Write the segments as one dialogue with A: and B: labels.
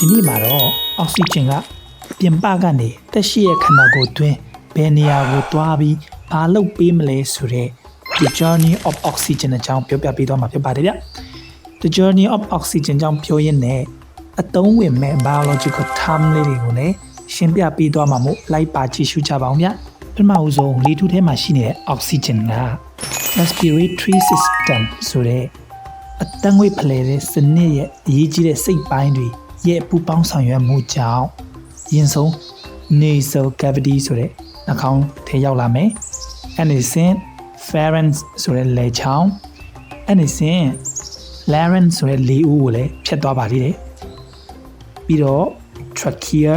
A: ဒီနေ့မှာတော့အောက်ဆီဂျင်ကပြင်ပကနေတက်ရှိရဲ့ခန္ဓာကိုယ်တွင်းဘယ်နေရာကိုသွားပြီးဘာလုပ်ပေးမလဲဆိုတဲ့ The Journey of Oxygen အကြောင်းပြောပြပေးသွားမှာဖြစ်ပါတယ်ဗျ။ The Journey of Oxygen ကြောင့်ပြောရင်းနဲ့အသုံးဝင်မဲ့ biological term လေးတွေကိုလည်းရှင်းပြပေးသွားမှာမို့လိုက်ပါကြည့်ရှုကြပါအောင်ဗျ။ပထမဦးဆုံးလေထုထဲမှာရှိနေတဲ့ oxygen က respiratory system ဆိုတဲ့အတန်းငွေ့ဖလှယ်တဲ့စနစ်ရဲ့အရေးကြီးတဲ့စိတ်ပိုင်းတွေရဲ့ပူပေါင်းဆောင်ရွက်မှုကြောင့်ရင်ဆုံး nasal cavity ဆိုတဲ့နှာခေါင်းထဲရောက်လာမယ်။အဲ့ဒီစဉ် pharynx ဆိုတဲ့လေချောင်းအဲ့ဒီစဉ် larynx ဆိုတဲ့လေဦးကိုလည်းဖြတ်သွားပါသေးတယ်။ပြီးတော့ trachea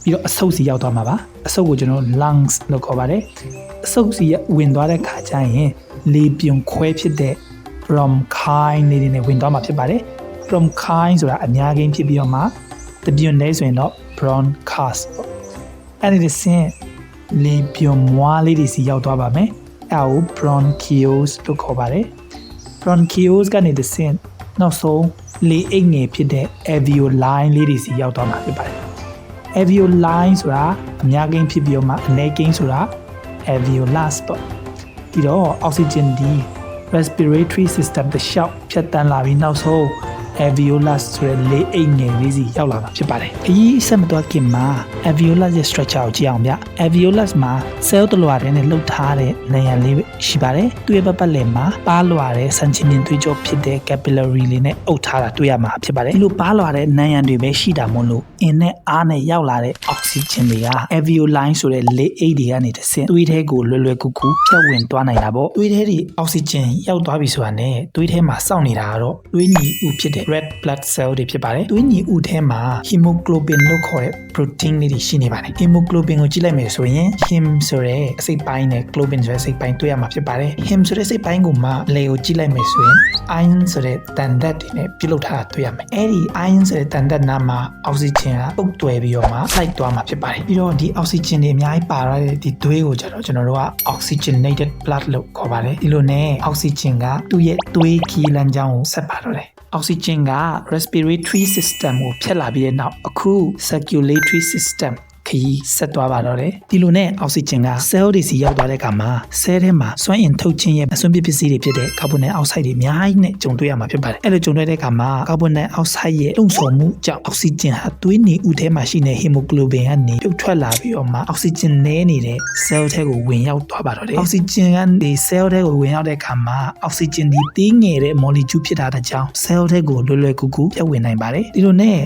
A: ပြီးတော့အဆုပ်စီရောက်သွားမှာပါအဆုပ်ကိုကျွန်တော် lungs လို့ခေါ်ပါတယ်အဆုပ်စီဝင်သွားတဲ့ခါကျရင်လေပြွန်ခွဲဖြစ်တဲ့ bronchi နေနဲ့ဝင်သွားမှာဖြစ်ပါတယ် bronchi ဆိုတာအများကြီးဖြစ်ပြီးတော့မှတပြွန်လေးဆိုရင်တော့ bronchus ပေါ့အဲ့ဒီစဉ်လေပြွန်မွားလေးတွေစီရောက်သွားပါမယ်အဲ့ဒါကို bronchioles လို့ခေါ်ပါတယ် bronchioles ကနေတစဉ်နောက်ဆုံးလေအိတ်ငယ်ဖြစ်တဲ့ alveoli လေးတွေစီရောက်သွားမှာဖြစ်ပါတယ်alveoli ဆိုတာအများကြီးဖြစ်ပြီးတော့မှအနည်းကြီးဆိုတာ alveolus ပေါ့ပြီးတော့ oxygen ဒီ respiratory system တစ်လျှောက်ဖြတ်တန်းလာပြီးနောက်ဆုံး alveolus ဆိုတဲ့လေအိတ်ငယ်လေးစီရောက်လာမှာဖြစ်ပါတယ်။အကြီးအဆက်မသွားခင်မှာ alveolus ရဲ့ structure ကိုကြည့်အောင်ဗျ alveolus မှာ cell တစ်လွှာထဲနဲ့လှုပ်ထားတဲ့နံရံလေးရှိပါတယ်။သူ့ရဲ့ပတ်လည်မှာပါးလွှာတဲ့ဆန်ချင်မြင်သွေးကြောဖြစ်တဲ့ capillary လေးနဲ့အုပ်ထားတာတွေ့ရမှာဖြစ်ပါတယ်။ဒီလိုပါးလွှာတဲ့နံရံတွေပဲရှိတာမို့လို့အင်းနဲ့အားနဲ့ရောက်လာတဲ့ oxygen တွေက alveoli ဆိုတဲ့လေအိတ်တွေကနေတဆင့်သွေးထဲကိုလွယ်လွယ်ကူကူဖြတ်ဝင်သွားနိုင်တာပေါ့။သွေးထဲဒီ oxygen ရောက်သွားပြီဆိုတာနဲ့သွေးထဲမှာစောင့်နေတာကတော့သွေးညီဥဖြစ်တဲ့ red blood cell တွေဖြစ်ပါတယ်။သွေးညီဥထဲမှာ hemoglobin လို့ခေါ်တဲ့ protein လေးတွေရှိနေပါတယ်။ hemoglobin ကိုကြည့်လိုက်မယ်ဆိုရင် hem ဆိုတဲ့အစိတ်ပိုင်းနဲ့ globin ဆိုတဲ့အစိတ်ပိုင်းတွေ့ရမှာဖြစ်ပါတယ်။ hem ဆိုတဲ့စိတ်ပိုင်းကိုမှလေကိုကြည့်လိုက်မယ်ဆိုရင် iron ဆိုတဲ့တန်သက်တွေနဲ့ပြုလုပ်ထားတာတွေ့ရမယ်။အဲ့ဒီ iron ဆိုတဲ့တန်သက်နာမှာ oxygen ကပုတ်တွယ်ပြီးတော့မှလိုက်သွားမှာဖြစ်ပါတယ်။ပြီးတော့ဒီ oxygen တွေအများကြီးပါရတဲ့ဒီသွေးကိုကျတော့ကျွန်တော်တို့က oxygenated blood လို့ခေါ်ပါတယ်။ဒီလိုနဲ့ oxygen ကသူ့ရဲ့သွေးခီးလမ်းကြောင်းကိုဆက်ပါတော့တယ်။ oxygen က respiratory system ကိုဖြတ်လာပြီးတဲ့နောက်အခု circulatory system ခီးဆက်သွားပါတော့တယ်ဒီလိုနဲ့ oxygen က cell တွေစီရောက်သွားတဲ့အခါမှာ cell ထဲမှာစွမ်းအင်ထုတ်ခြင်းရဲ့အစွမ်းပစ္စည်းတွေဖြစ်တဲ့ carbon dioxide တွေအများကြီးနဲ့ကြုံတွေ့ရမှာဖြစ်ပါတယ်အဲ့လိုကြုံတွေ့တဲ့အခါမှာ carbon dioxide ရဲ့လှုံ့ဆော်မှုကြောင့် oxygen ဟာသွေးနီဥထဲမှာရှိတဲ့ hemoglobin ကနေပြုတ်ထွက်လာပြီးတော့မှ oxygen နည်းနေတဲ့ cell ထဲကိုဝင်ရောက်သွားပါတော့တယ် oxygen ကနေ cell ထဲကိုဝင်ရောက်တဲ့အခါမှာ oxygen ဒီသေးငယ်တဲ့ molecule ဖြစ်တာတဲ့ကြောင့် cell ထဲကိုလွယ်လွယ်ကူကူပြတ်ဝင်နိုင်ပါတယ်ဒီလိုနဲ့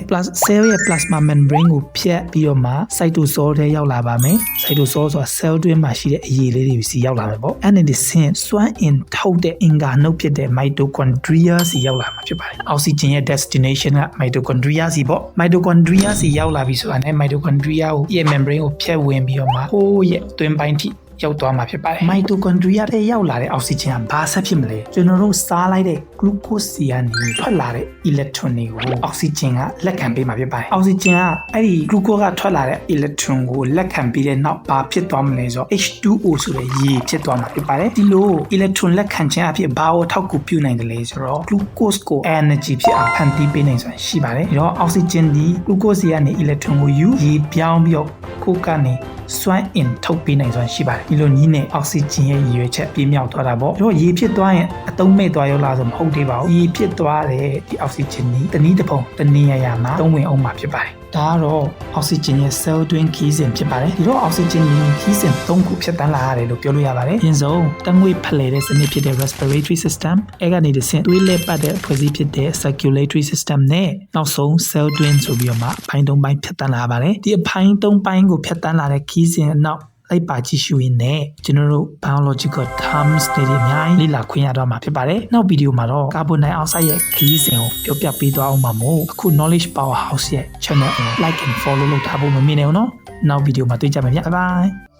A: cell ရဲ့ plasma membrane ကိုဖြတ်ပြီးတော့မှ cytosol ထဲရောက်လာပါမယ် cytosol ဆိုတာ cell တွင်းမှာရှိတဲ့အရည်လေးတွေစီရောက်လာမယ်ပေါ့အဲ့ဒီဆင့်စွမ်းအင်ထုတ်တဲ့အင်္ဂါနှုတ်ဖြစ်တဲ့ mitochondria စီရောက်လာမှာဖြစ်ပါတယ် oxygen ရဲ့ destination က mitochondria စီပေါ့ mitochondria စီရောက်လာပြီဆိုတာနဲ့ mitochondria ကိုရဲ့ membrane ကိုဖြတ်ဝင်ပြီးတော့မှဟိုးရဲ့တွင်းပိုင်းထိရောက်သွားမှာဖြစ်ပါတယ် mitochondria ထဲရောက်လာတဲ့ oxygen ကဘာဆက်ဖြစ်မလဲကျွန်တော်တို့စားလိုက်တဲ့ glucose စီကနေထွက်လာတဲ့ electron တွေကို oxygen ကလက်ခံပေးမှာဖြစ်ပါတယ် oxygen ကအဲ့ဒီ glucose ကထွက်လာတဲ့ electron ကိုလက်ခံပြီးတဲ့နောက်ဘာဖြစ်သွားမလဲဆိုတော့ H2O ဆိုတဲ့ရေဖြစ်သွားမှာဖြစ်ပါတယ်ဒီလို electron လက်ခံခြင်းအဖြစ်ဘာကိုထောက်ကူပြုနိုင်တယ်လဲဆိုတော့ glucose ကို energy ဖြစ်အောင်ဖန်တီးပေးနိုင်ဆိုတာရှိပါတယ်ဒါတော့ oxygen ဒီ glucose စီကနေ electron ကိုယူရေပြောင်းပြီးတော့ကိုကနေစွမ်းအင်ထုတ်ပေးနိုင်စွမ်းရှိပါတယ်ဒီလိုနည်းနဲ့ oxygen ရဲ့ရည်ရွယ်ချက်ပြည့်မြောက်သွားတာပေါ့ဒါတော့ရေဖြစ်သွားရင်အသုံးမဲ့သွားရောလားဆိုမဟုတ်သေးပါဘူးရေဖြစ်သွားတဲ့ဒီ oxygen ဒီတနည်းတစ်ပုံတနေရာမှာသုံးဝင်အောင်မှာဖြစ်ပါတယ်ဒါကတော့ oxygen ရဲ့ cell တွင်းခီးစဉ်ဖြစ်ပါတယ်ဒီတော့ oxygen ရဲ့ခီးစဉ်၃ခုဖြတ်တန်းလာရတယ်လို့ပြောလို့ရပါတယ်အရင်ဆုံးတငွေ့ဖလှယ်တဲ့စနစ်ဖြစ်တဲ့ respiratory system အဲကနေတဆင့်သွေးလက်ပတ်တဲ့အဖွဲ့အစည်းဖြစ်တဲ့ circulatory system နဲ့နောက်ဆုံး cell တွင်းဆိုပြီးတော့မှအပိုင်း၃ပိုင်းဖြတ်တန်းလာပါတယ်ဒီအပိုင်း၃ပိုင်းကိုဖြတ်တန်းလာတဲ့ခီးစဉ်အနောက်လိုက်ပါကြည့်ရှုရင်းနဲ့ကျွန်တော်တို့ biological terms တွေအများကြီးလေ့လာခွင့်ရတော့မှာဖြစ်ပါတယ်နောက်ဗီဒီယိုမှာတော့ carbon dioxide ရဲ့ခရီးစဉ်ကိုပြောပြပေးသွားအောင်ပါမို့အခု knowledge powerhouse ရဲ့ channel ကို like and follow လုပ်ထားဖို့မမေ့နဲ့ဦးနော်နောက်ဗီဒီယိုမှာတွေ့ကြမယ်ဗျ bye bye